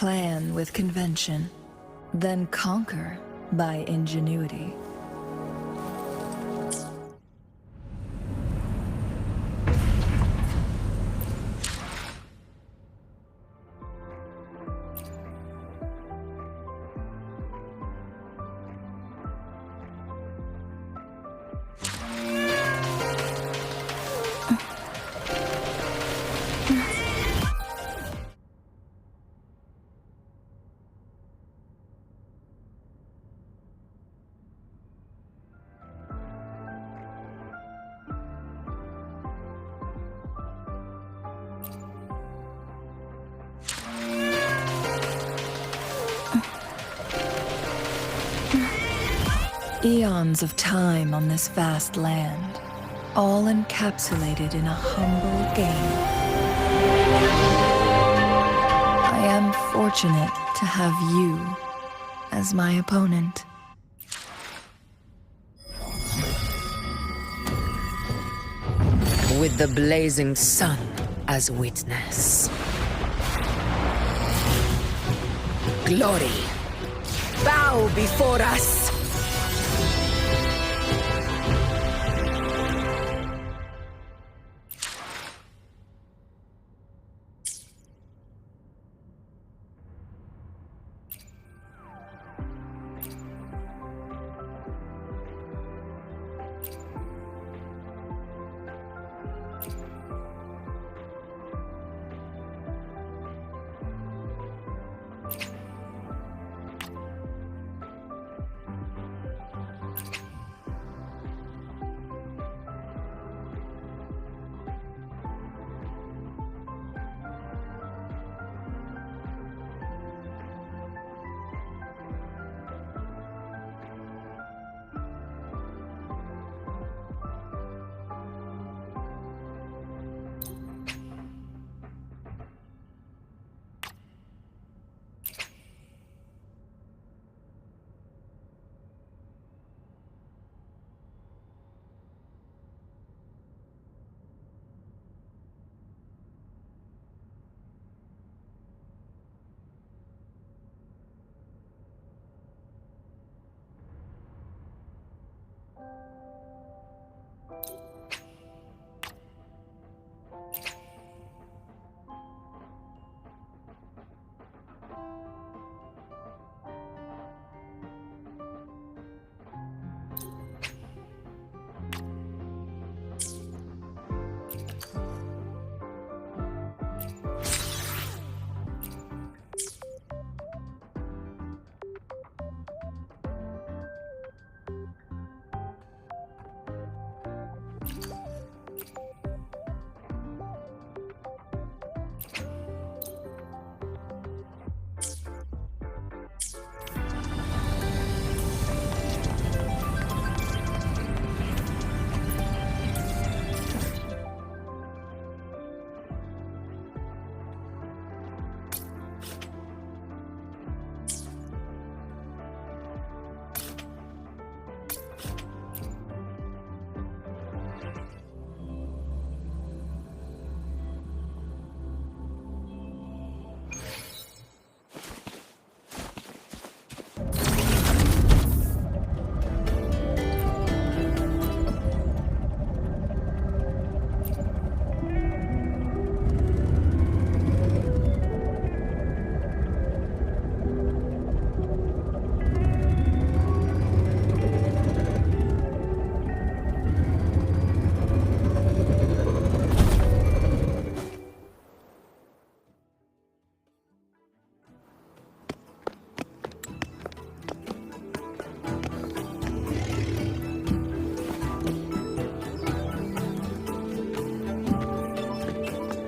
plan with convention, then conquer by ingenuity. Eons of time on this vast land, all encapsulated in a humble game. I am fortunate to have you as my opponent. With the blazing sun as witness. Glory, bow before us!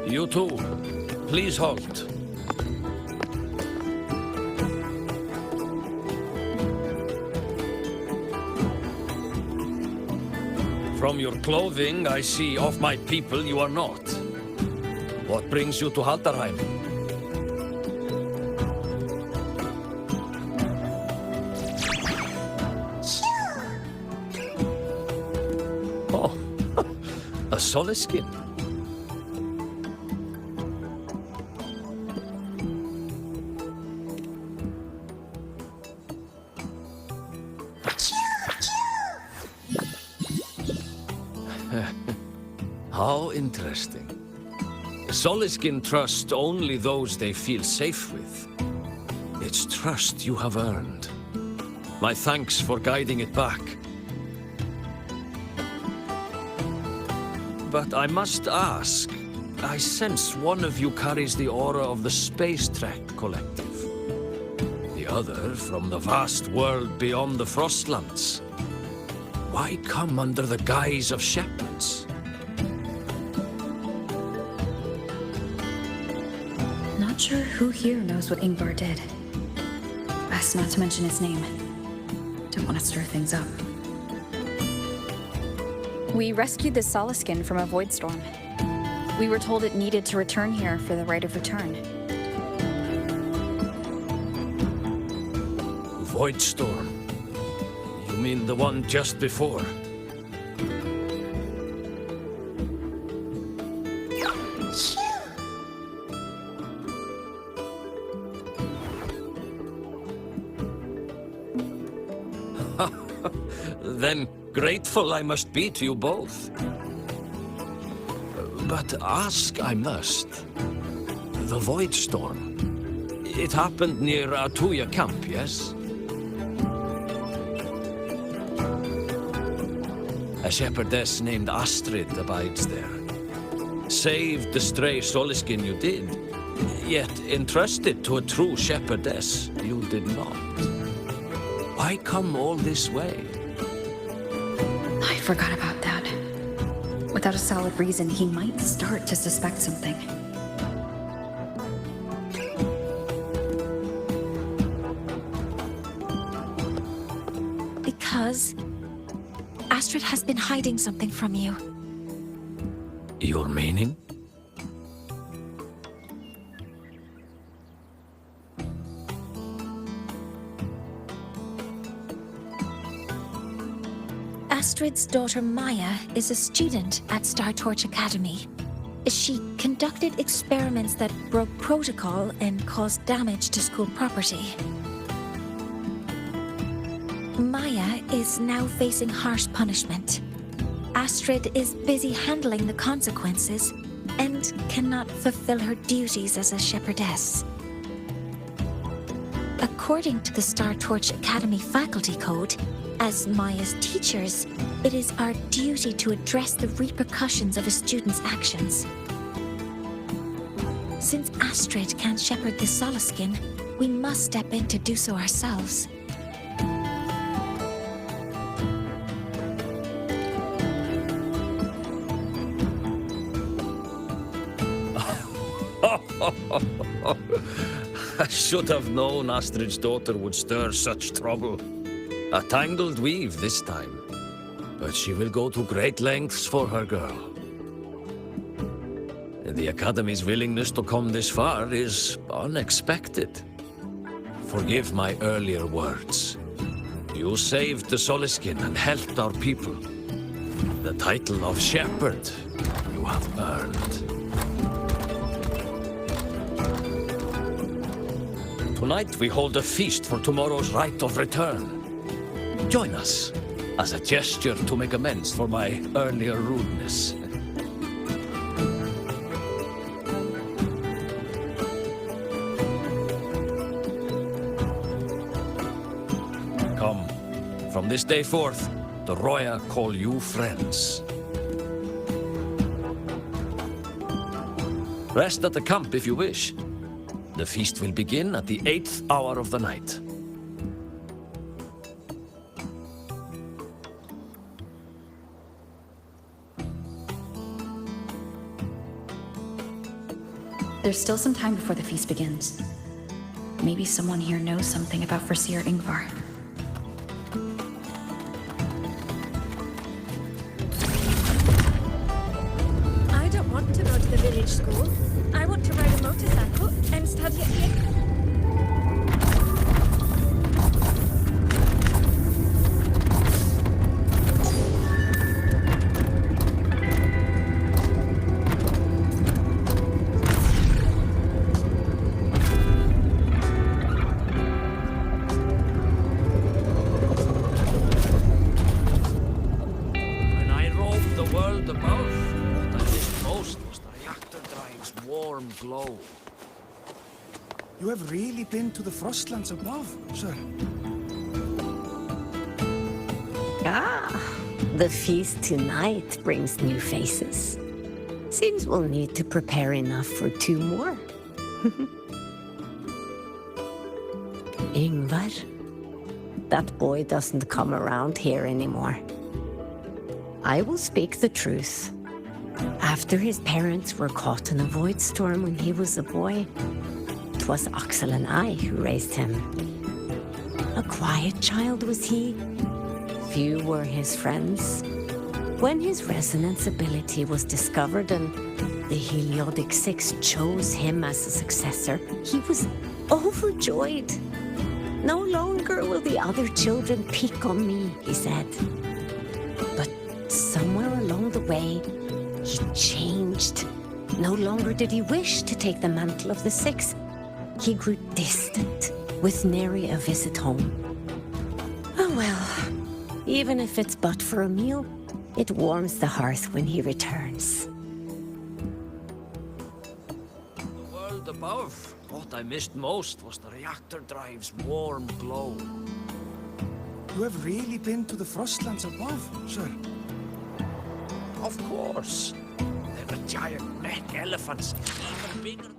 You too. Please halt. From your clothing, I see of my people you are not. What brings you to Haldarheim? Oh, a solace skin. How interesting. Soliskin trust only those they feel safe with. It's trust you have earned. My thanks for guiding it back. But I must ask, I sense one of you carries the aura of the Space Trek Collective. The other from the vast world beyond the Frostlands. Why come under the guise of shepherds? Not sure who here knows what Ingvar did. Best not to mention his name. Don't want to stir things up. We rescued the Soliskin from a void storm. We were told it needed to return here for the rite of return. Void storm? You mean the one just before? Then grateful I must be to you both. But ask I must. The Void Storm. It happened near Atuya camp, yes? A shepherdess named Astrid abides there. Saved the stray Soliskin you did, yet entrusted to a true shepherdess you did not. Why come all this way? I forgot about that. Without a solid reason, he might start to suspect something. Because Astrid has been hiding something from you. Your meaning? Astrid's daughter Maya is a student at Star Torch Academy. She conducted experiments that broke protocol and caused damage to school property. Maya is now facing harsh punishment. Astrid is busy handling the consequences and cannot fulfill her duties as a shepherdess. According to the Star Torch Academy faculty code, as Maya's teachers, it is our duty to address the repercussions of a student's actions. Since Astrid can't shepherd the Soliskin, we must step in to do so ourselves. I should have known Astrid's daughter would stir such trouble. A tangled weave this time. But she will go to great lengths for her girl. The Academy's willingness to come this far is unexpected. Forgive my earlier words. You saved the Soliskin and helped our people. The title of Shepherd you have earned. Tonight we hold a feast for tomorrow's rite of return. Join us, as a gesture to make amends for my earlier rudeness. Come, from this day forth, the Roya call you friends. Rest at the camp if you wish. The feast will begin at the 8th hour of the night. There's still some time before the feast begins. Maybe someone here knows something about Foreseer Ingvar. I don't want to go to the village school. I want to ride a motorcycle and study at the... When I roamed the world above, what I warm glow. You have really been to the Frostlands above, sir. Ah, the feast tonight brings new faces. Seems we'll need to prepare enough for 2 more. Ingvar, that boy doesn't come around here anymore. I will speak the truth. After his parents were caught in a void storm when he was a boy, 'twas Axel and I who raised him. A quiet child was he. Few were his friends. When his resonance ability was discovered and the Heliodic Six chose him as a successor, he was overjoyed. No longer will the other children pick on me, he said. But somewhere along the way, he changed. No longer did he wish to take the mantle of the Six. He grew distant, with nary a visit home. Oh well, even if it's but for a meal, it warms the hearth when he returns. The world above. What I missed most was the reactor drive's warm glow. You have really been to the Frostlands above, sir. Of course. There were giant neck elephants, even bigger.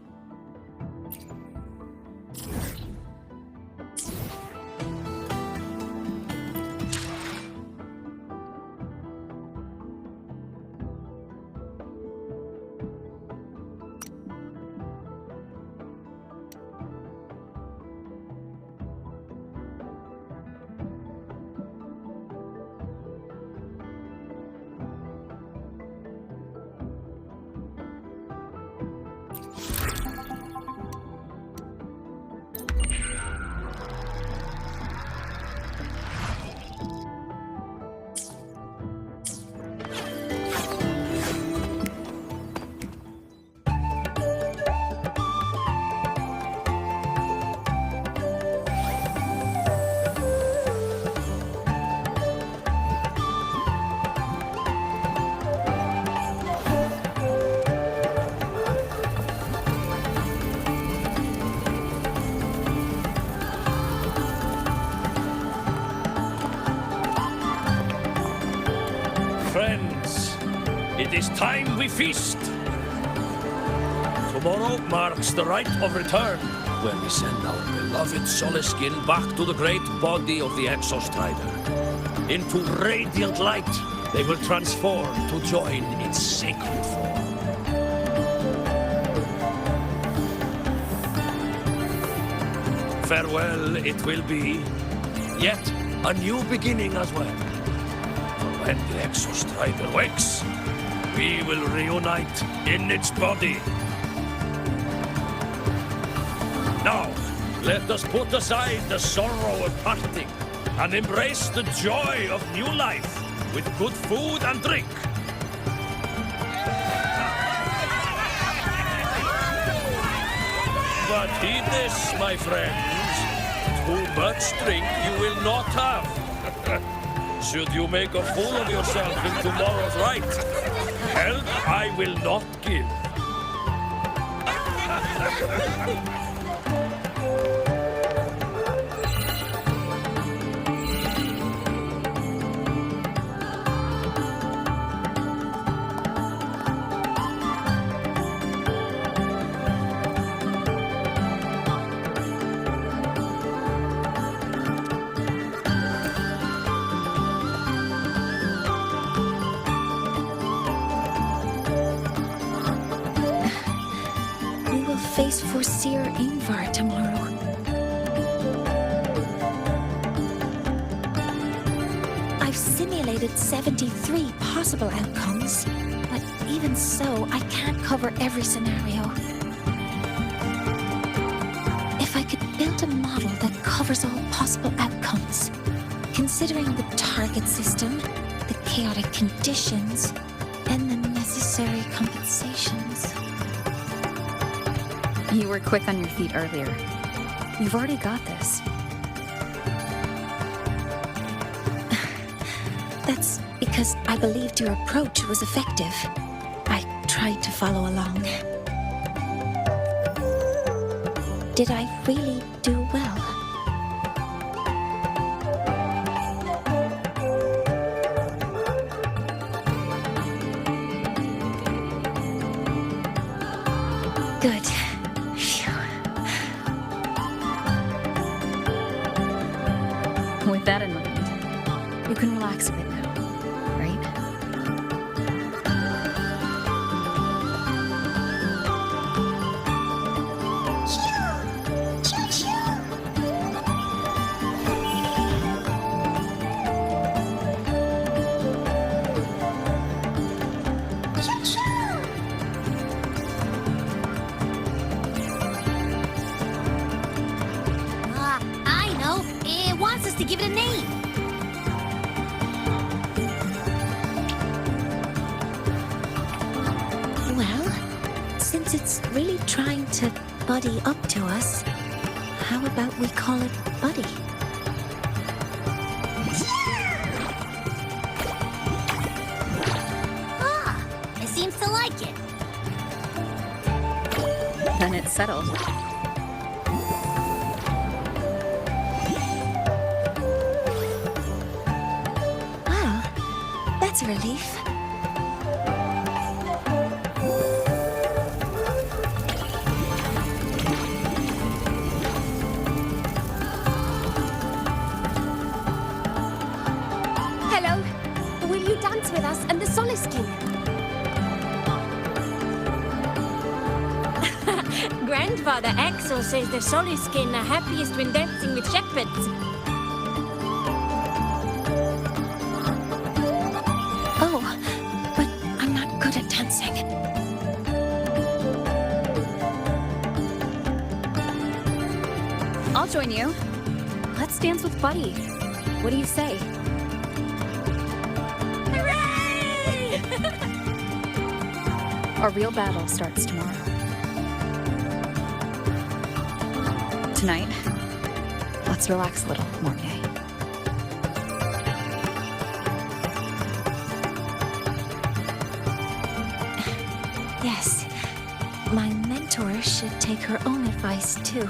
Friends, it is time we feast. Tomorrow marks the rite of return, when we send our beloved Soliskin back to the great body of the Exostrider. Into radiant light, they will transform to join its sacred form. Farewell it will be, yet a new beginning as well. When the Exostrider wakes, we will reunite in its body. Now, let us put aside the sorrow of parting and embrace the joy of new life with good food and drink. But heed this, my friends. Too much drink you will not have. Should you make a fool of yourself in tomorrow's rite, help I will not give. Face for Seer Ingvar tomorrow. I've simulated 73 possible outcomes, but even so, I can't cover every scenario. If I could build a model that covers all possible outcomes, considering the target system, the chaotic conditions, and the necessary compensations. You were quick on your feet earlier. You've already got this. That's because I believed your approach was effective. I tried to follow along. Did I really do well? Good. Phew. With that in mind, you can relax a bit now, right? I know. It wants us to give it a name. Well, since it's really trying to buddy up to us, how about we call it Buddy? Ah, it seems to like it. Then it's settled. Well, that's a relief. Hello. Will you dance with us and the Soliskin? Grandfather Axel says the Soliskin are happiest when dancing with shepherds. Oh, but I'm not good at dancing. I'll join you. Let's dance with Buddy. What do you say? Hooray! Our real battle starts tomorrow. Tonight, let's relax a little, Mortier. Yes, my mentor should take her own advice too.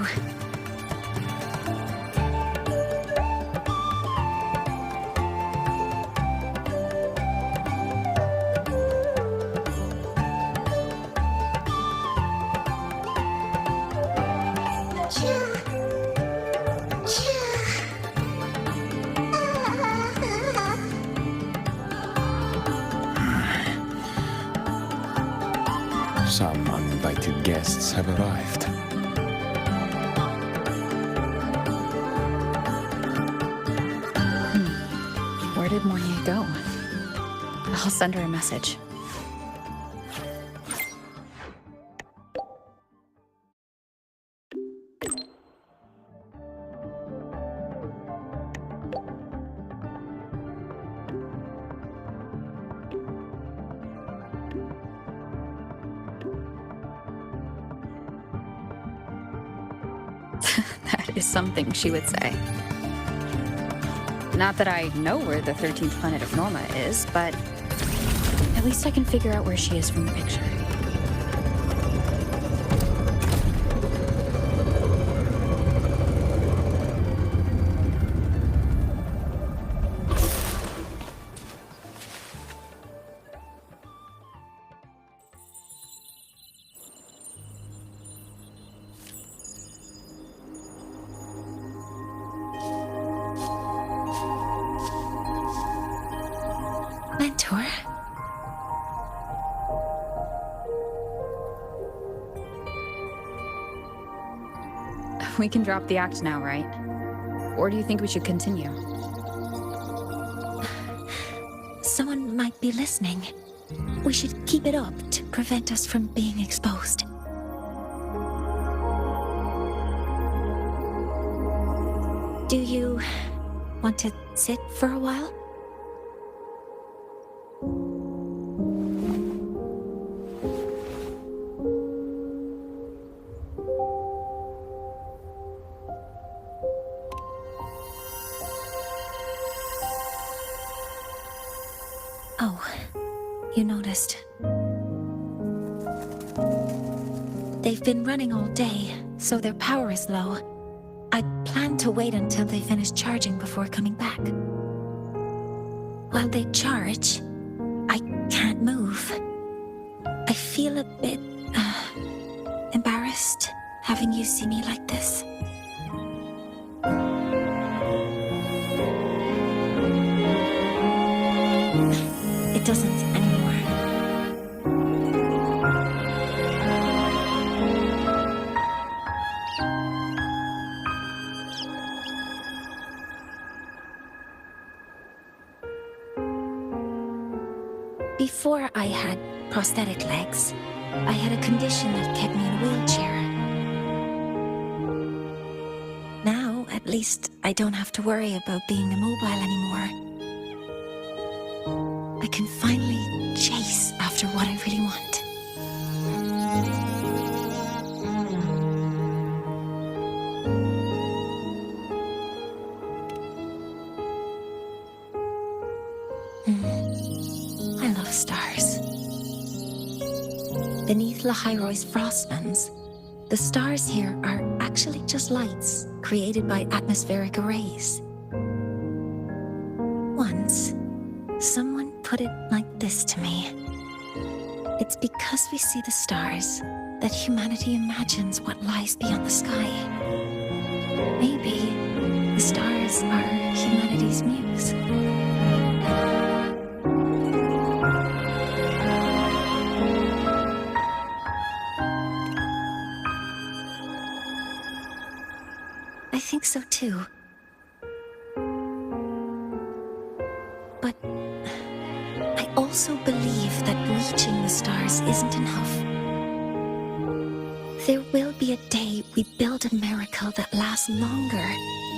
Some uninvited guests have arrived. Where did Mortier go? I'll send her a message. That is something she would say. Not that I know where the 13th planet of Norma is, but at least I can figure out where she is from the picture. Mentor? We can drop the act now, right? Or do you think we should continue? Someone might be listening. We should keep it up to prevent us from being exposed. Do you want to sit for a while? Oh, you noticed. They've been running all day, so their power is low. I plan to wait until they finish charging before coming back. While they charge, I can't move. I feel a bit embarrassed having you see me like this. It doesn't anymore. Before I had prosthetic legs, I had a condition that kept me in a wheelchair. Now, at least, I don't have to worry about being immobile anymore. I can finally chase after what I really want. I love stars. Beneath Lahairoi's frostlands, the stars here are actually just lights created by atmospheric arrays. Once, someone put it like this to me. It's because we see the stars that humanity imagines what lies beyond the sky. Maybe the stars are humanity's muse. I think so too. But I also believe that reaching the stars isn't enough. There will be a day we build a miracle that lasts longer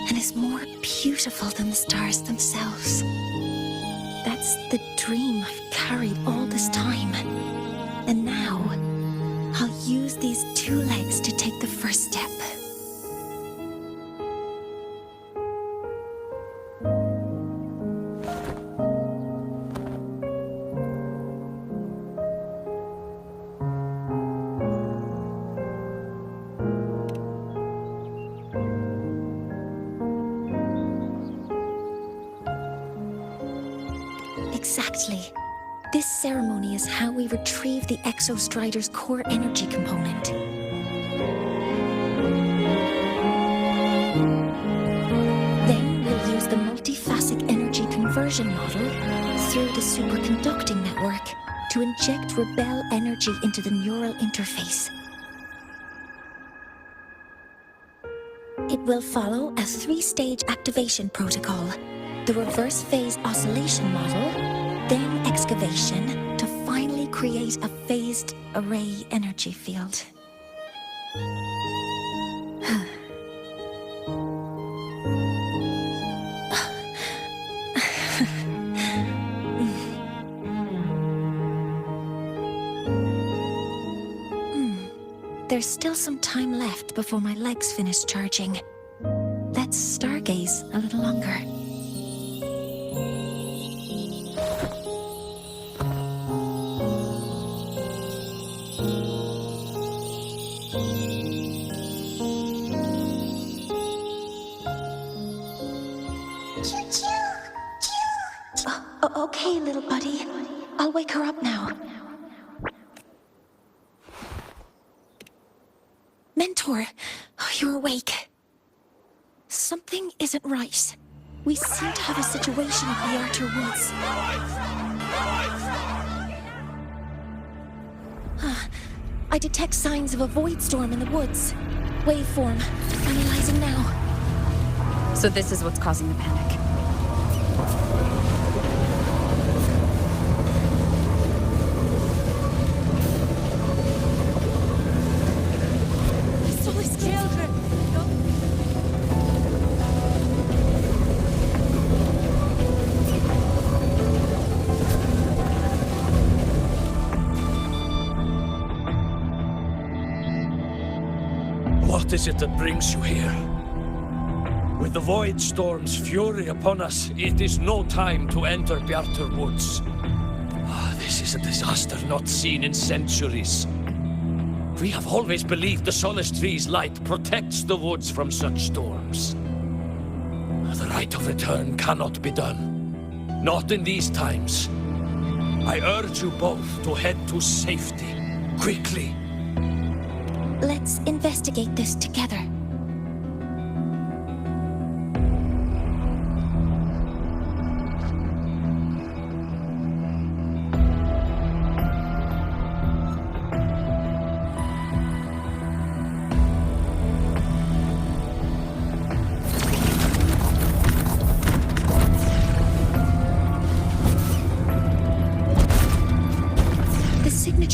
and is more beautiful than the stars themselves. That's the dream I've carried all this time. And now, I'll use these two legs to take the first step. Exactly. This ceremony is how we retrieve the Exostrider's core energy component. Then we'll use the multiphasic energy conversion model through the superconducting network to inject rebel energy into the neural interface. It will follow a 3-stage activation protocol. The reverse phase oscillation model, then excavation to finally create a phased array energy field. There's still some time left before my legs finish charging. Let's stargaze a little longer. Okay, little buddy. I'll wake her up now. Mentor, you're awake. Something isn't right. We seem to have a situation in the Outer Woods. I detect signs of a void storm in the woods. Waveform. Analyzing now. So this is what's causing the panic. What is it that brings you here? With the Void Storm's fury upon us, it is no time to enter Bjartur Woods. This is a disaster not seen in centuries. We have always believed the Solace Tree's light protects the woods from such storms. The rite of return cannot be done. Not in these times. I urge you both to head to safety. Quickly. Let's investigate this together.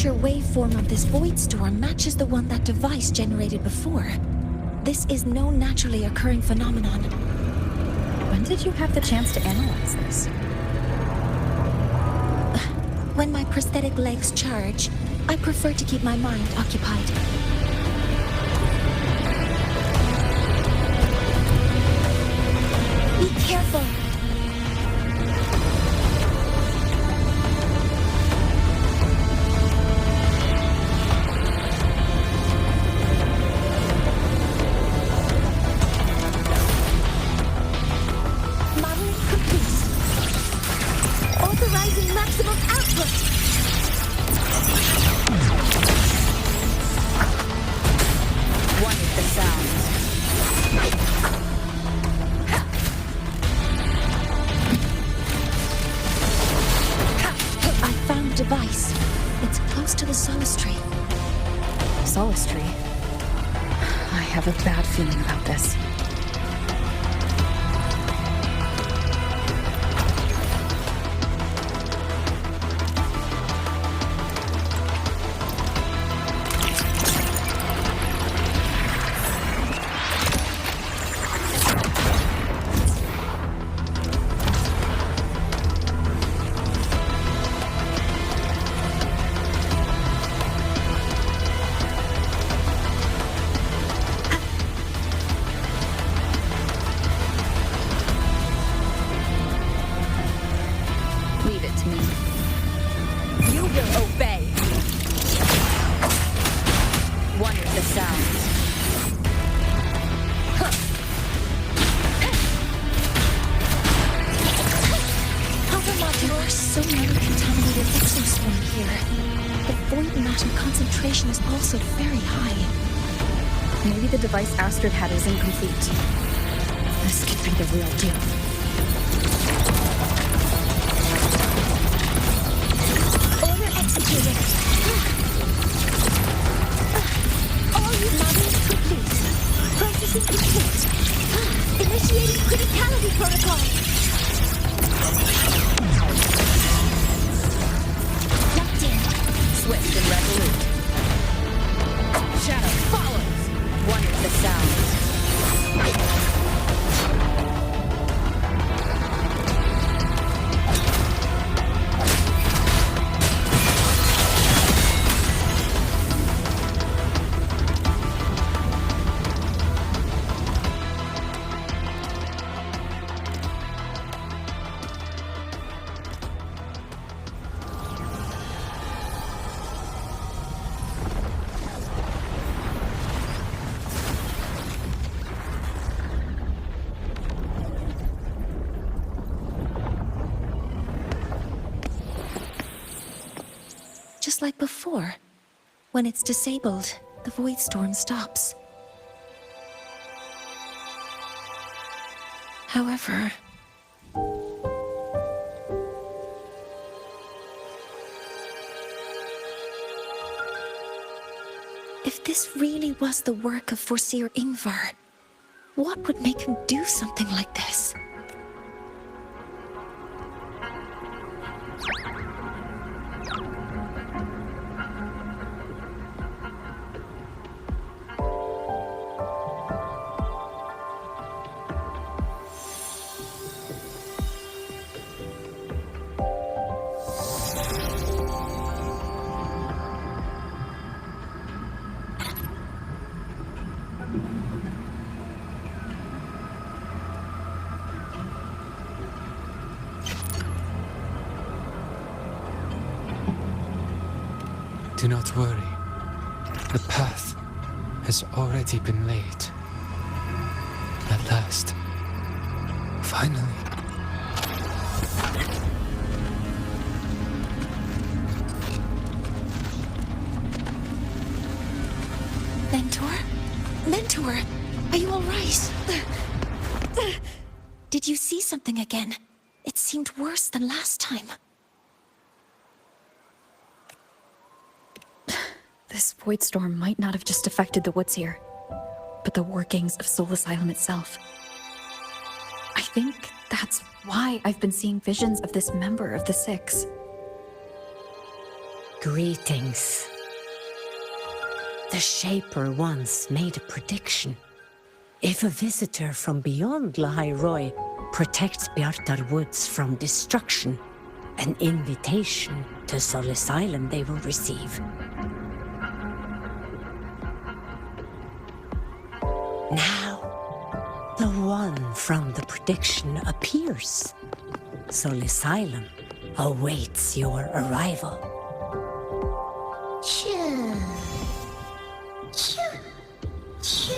Waveform of this void storm matches the one that device generated before. This is no naturally occurring phenomenon. When did you have the chance to analyze this? When my prosthetic legs charge, I prefer to keep my mind occupied. Be careful! Device. It's close to the Solace Tree. Solace Tree? I have a bad feeling about this. Maybe the device Astrid had is incomplete. This could be the real deal. Order executed. All your modules complete. Processing complete. Initiating criticality protocol. Locked in. Swift and resolute. Shadow follows. One is the sound. Just like before. When it's disabled, the void storm stops. However... if this really was the work of Foreseer Ingvar, what would make him do something like this? Do not worry. The path has already been laid. At last. Finally. Mentor? Mentor, are you all right? Did you see something again? It seemed worse than last time. This void storm might not have just affected the woods here, but the workings of Soul Asylum itself. I think that's why I've been seeing visions of this member of the Six. Greetings. The Shaper once made a prediction. If a visitor from beyond Lahai Roy protects Bjartar Woods from destruction, an invitation to Soul Asylum they will receive. Now, the one from the prediction appears. Soul Asylum awaits your arrival. Choo. Choo. Choo.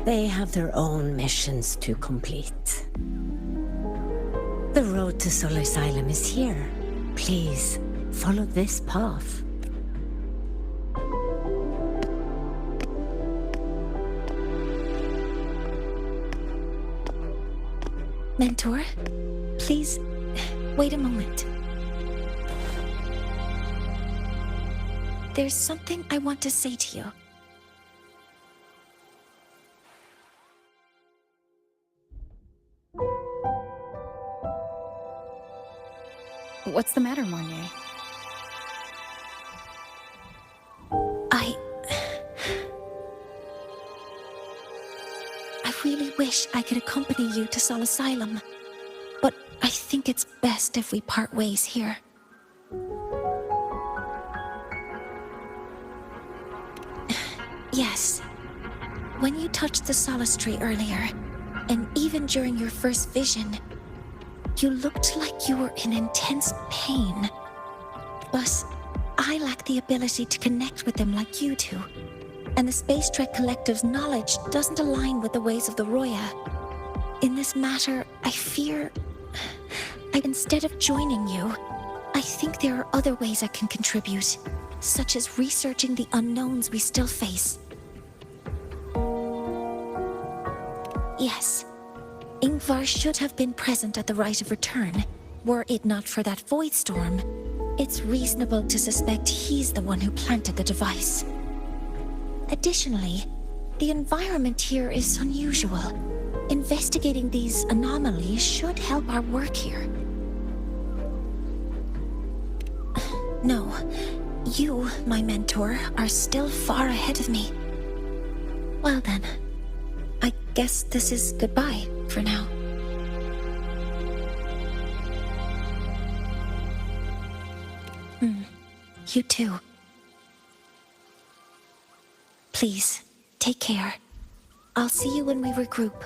They have their own missions to complete. The road to Soul Asylum is here. Please, follow this path. Mentor, please, wait a moment. There's something I want to say to you. What's the matter, Mornier? I really wish I could accompany you to Soul Asylum, but I think it's best if we part ways here. Yes, when you touched the Solace Tree earlier, and even during your first vision, you looked like you were in intense pain. But I lack the ability to connect with them like you do. And the Space Trek Collective's knowledge doesn't align with the ways of the Roya. In this matter, I fear... instead of joining you, I think there are other ways I can contribute, such as researching the unknowns we still face. Yes. Ingvar should have been present at the Rite of Return. Were it not for that void storm, it's reasonable to suspect he's the one who planted the device. Additionally, the environment here is unusual. Investigating these anomalies should help our work here. No, you, my mentor, are still far ahead of me. Well then, I guess this is goodbye for now. You too. Please, take care. I'll see you when we regroup.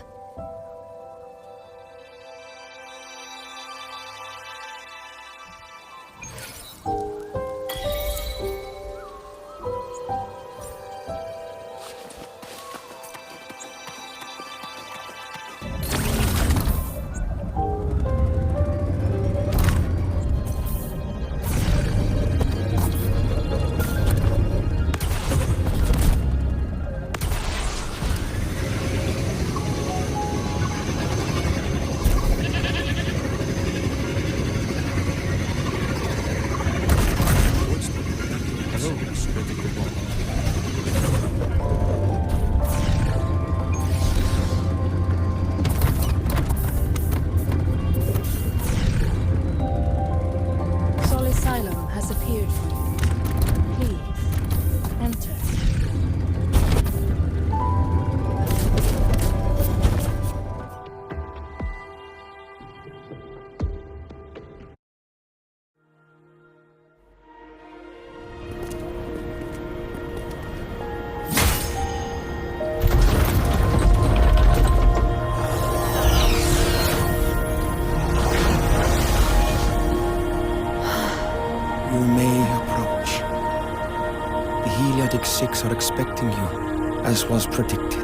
are expecting you, as was predicted.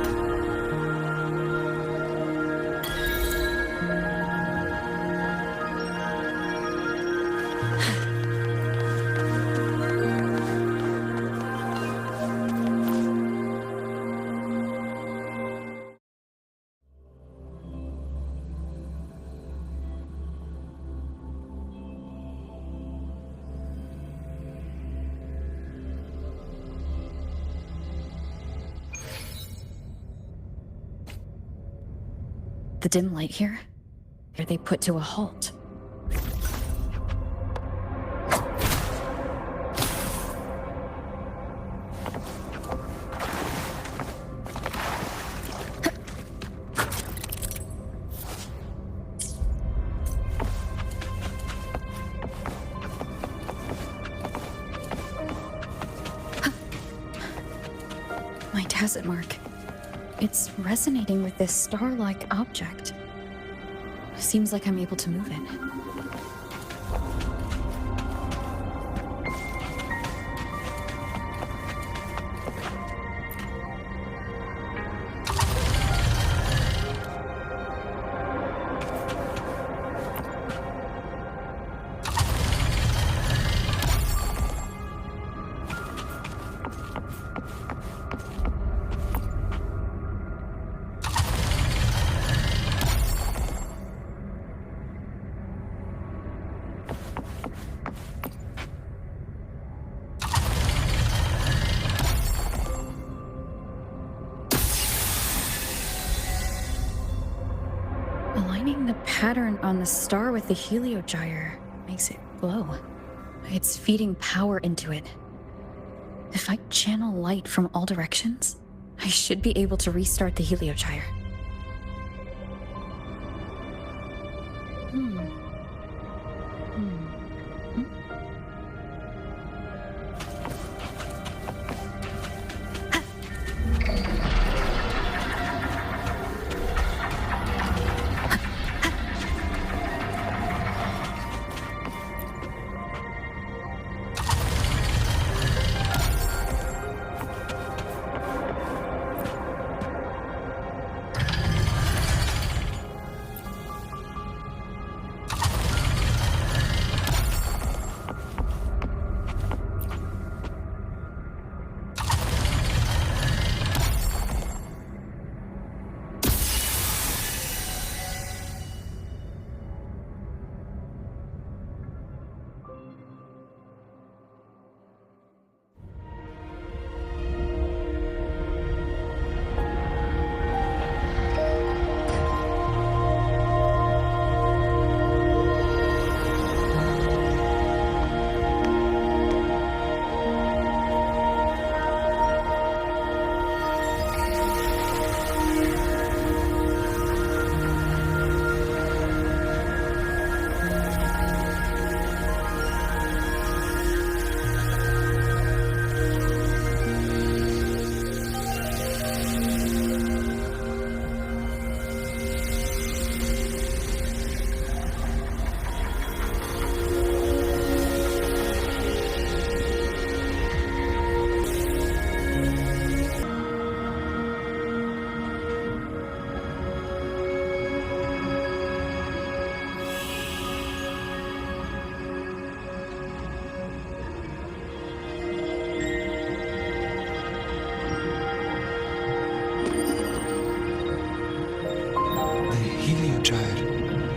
The dim light here? Are they put to a halt? My tacit mark. It's resonating with this star-like object. Seems like I'm able to move it. Aligning the pattern on the star with the heliogyre makes it glow. It's feeding power into it. If I channel light from all directions, I should be able to restart the heliogyre.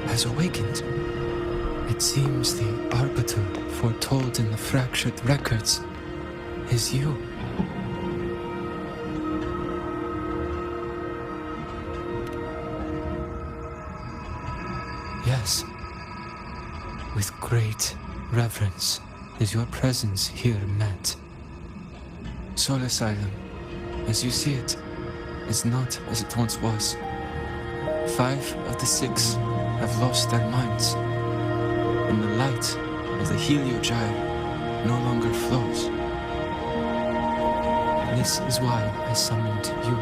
Has awakened. It seems the arbiter foretold in the fractured records is you. Yes. With great reverence is your presence here met. Soul Asylum, as you see it, is not as it once was. 5 of the 6 have lost their minds, and the light of the heliogyre no longer flows. This is why I summoned you.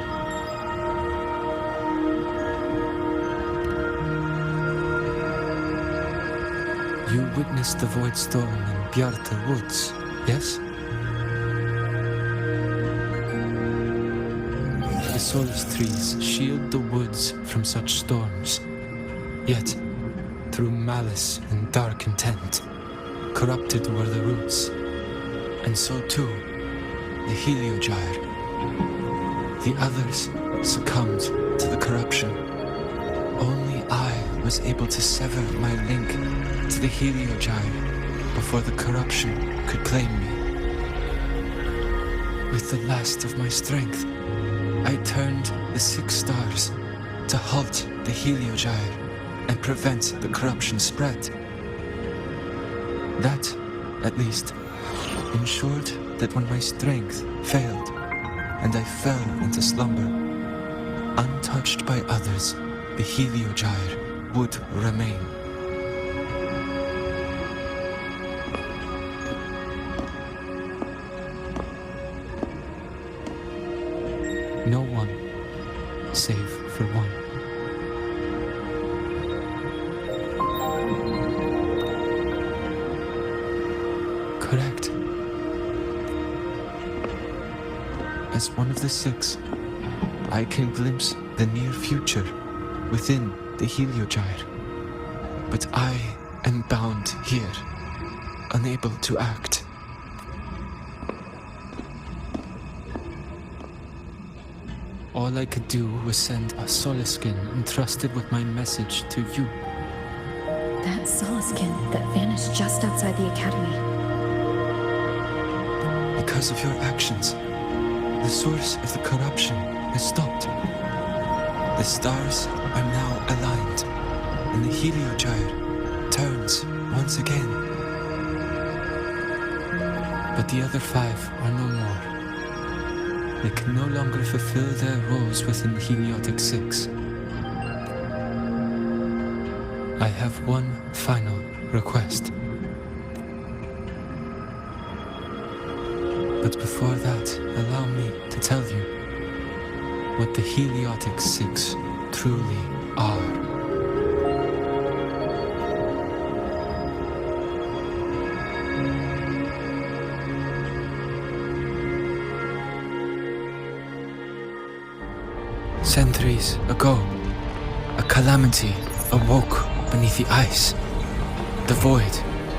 You witnessed the void storm in Bjartar Woods, yes? solace trees shield the woods from such storms. Yet, through malice and dark intent, corrupted were the roots, and so too the Heliogyre. The others succumbed to the corruption. Only I was able to sever my link to the Heliogyre before the corruption could claim me. With the last of my strength, I turned the 6 stars to halt the Heliogyre and prevent the corruption spread. That, at least, ensured that when my strength failed and I fell into slumber, untouched by others, the Heliogyre would remain. No one, save for one. Correct. As one of the 6, I can glimpse the near future within the Heliogyre. But I am bound here, unable to act. All I could do was send a Soliskin entrusted with my message to you. That Soliskin that vanished just outside the academy. Because of your actions, the source of the corruption has stopped. The stars are now aligned, and the Heliogyre turns once again. But the other 5 are no more. They can no longer fulfill their roles within the Heliotic 6. I have one final request. But before that, allow me to tell you what the Heliotic 6 truly are. Centuries ago, a calamity awoke beneath the ice. The void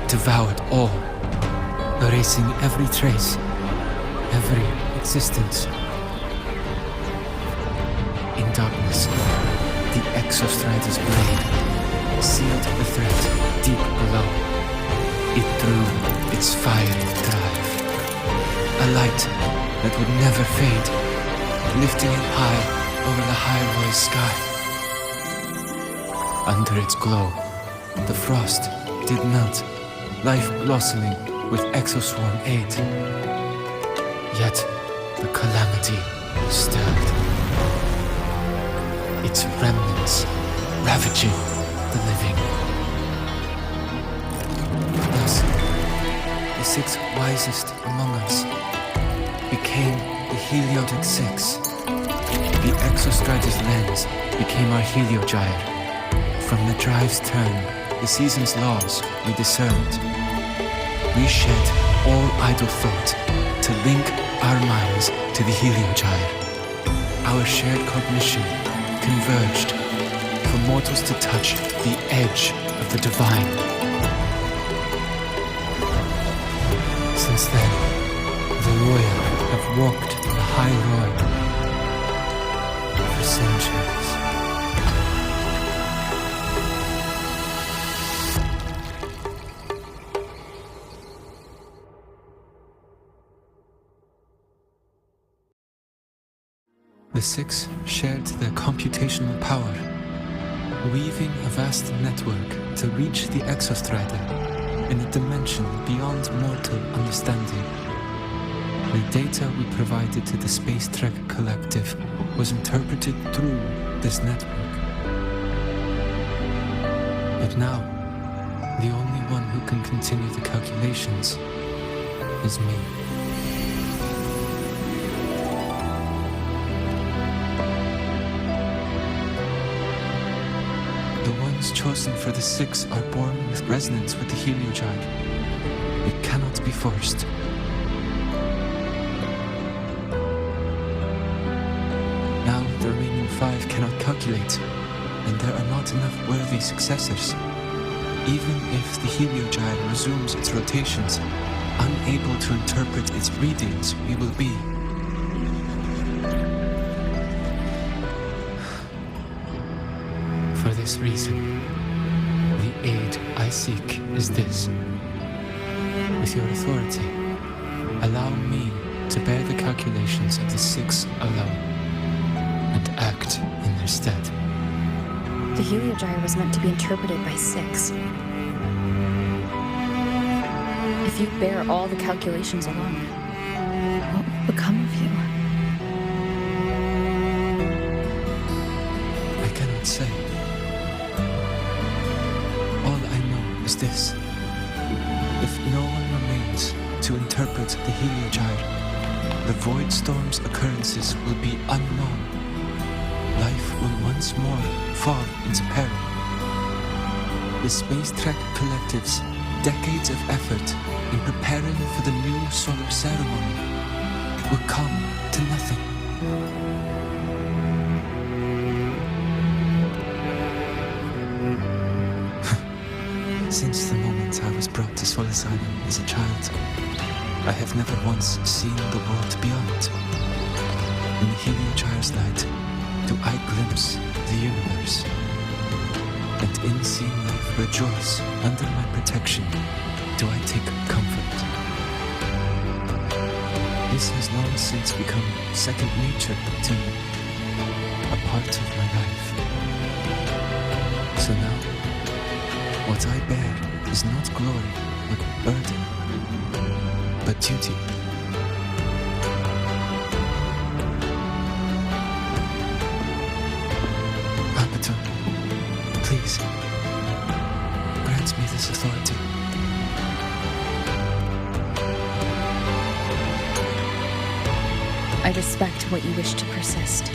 devoured all, erasing every trace, every existence. In darkness, the Exostrider's blade sealed the threat deep below. It drew its fiery drive, a light that would never fade, lifting it high over the high-rise sky. Under its glow, the frost did melt, life blossoming with exoswarm aid. Yet the calamity stirred, its remnants ravaging the living. Thus, the 6 wisest among us became the Heliotic 6. The Exostrider's lens became our Heliogyre. From the drive's turn, the season's laws we discerned. We shed all idle thought to link our minds to the Heliogyre. Our shared cognition converged for mortals to touch the edge of the divine. Since then, the royal have walked in the high road for centuries. The 6 shared their computational power, weaving a vast network to reach the Exostrider in a dimension beyond mortal understanding. The data we provided to the Space Trek Collective was interpreted through this network. But now, the only one who can continue the calculations is me. The ones chosen for the 6 are born with resonance with the Heliogyre. It cannot be forced. Now calculate, and there are not enough worthy successors. Even if the heliogyre resumes its rotations, unable to interpret its readings, we will be. For this reason, the aid I seek is this. With your authority, allow me to bear the calculations of the six alone, and act in their stead. The heliogyre was meant to be interpreted by six. If you bear all the calculations alone, what will become of you? I cannot say. All I know is this. If no one remains to interpret the heliogyre, the void storm's occurrences will be unknown. Life will once more fall into peril. The Space Trek Collective's decades of effort in preparing for the new solar ceremony will come to nothing. Since the moment I was brought to Solace Island as a child, I have never once seen the world beyond. In the heliogyre's light, do I glimpse the universe? And in seeing life rejoice under my protection, do I take comfort? This has long since become second nature to me, a part of my life. So now, what I bear is not glory, but burden, but duty. Arbiter, please, grant me this authority. I respect what you wish to persist.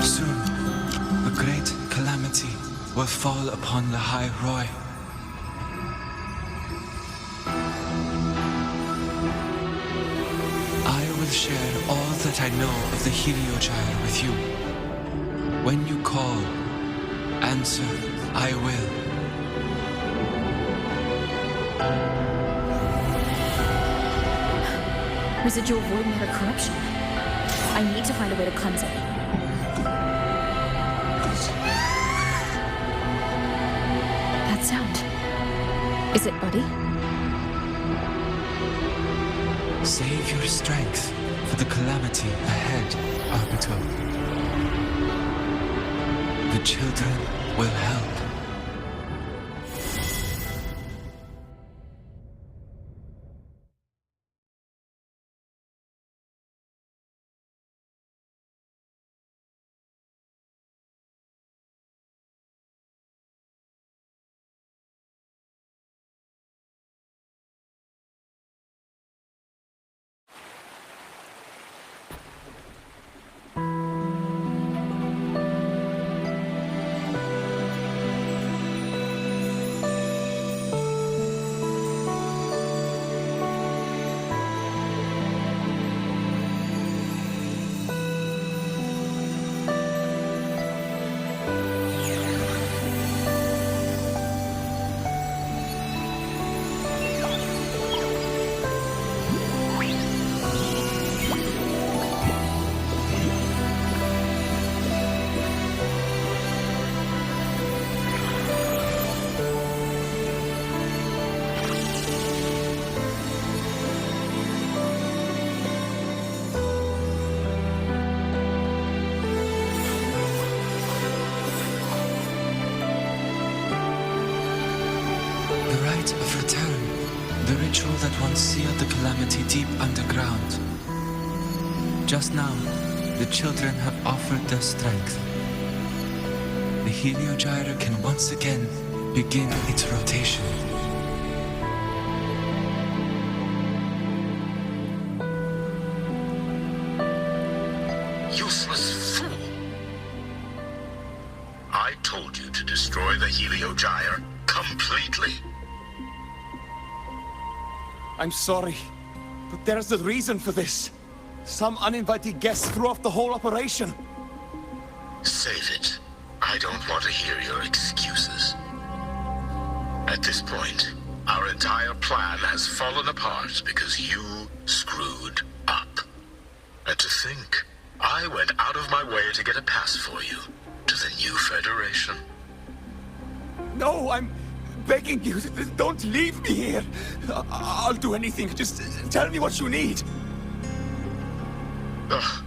Soon, a great calamity will fall upon the High Roy. I will share all that I know of the heliogyre with you. When you call, answer, I will. Residual void matter corruption. I need to find a way to cleanse it. That sound. Is it Buddy? Save your strength for the calamity ahead, Arbiter. The children will help. rite of return. The ritual that once sealed the calamity deep underground. Just now, the children have offered their strength. The heliogyre can once again begin its rotation. Useless fool! I told you to destroy the heliogyre completely. I'm sorry, but there's a reason for this. Some uninvited guests threw off the whole operation. Save it. I don't want to hear your excuses. At this point, our entire plan has fallen apart because you screwed up. And to think, I went out of my way to get a pass for you to the new Federation. No, I'm begging you, don't leave me here. I'll do anything, just tell me what you need. Ugh.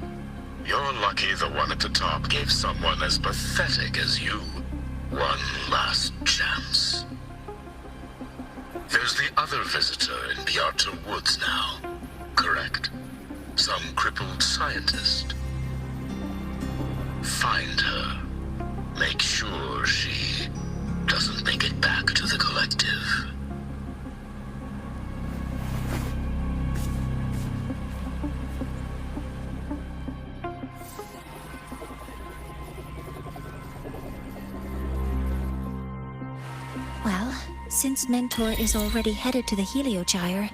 You're lucky the one at the top gave someone as pathetic as you one last chance. There's the other visitor in the Outer Woods now, correct? Some crippled scientist. Find her. Make sure she doesn't make it back to the collective. Well, since Mentor is already headed to the heliogyre,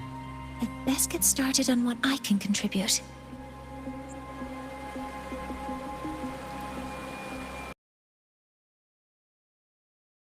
I'd best get started on what I can contribute.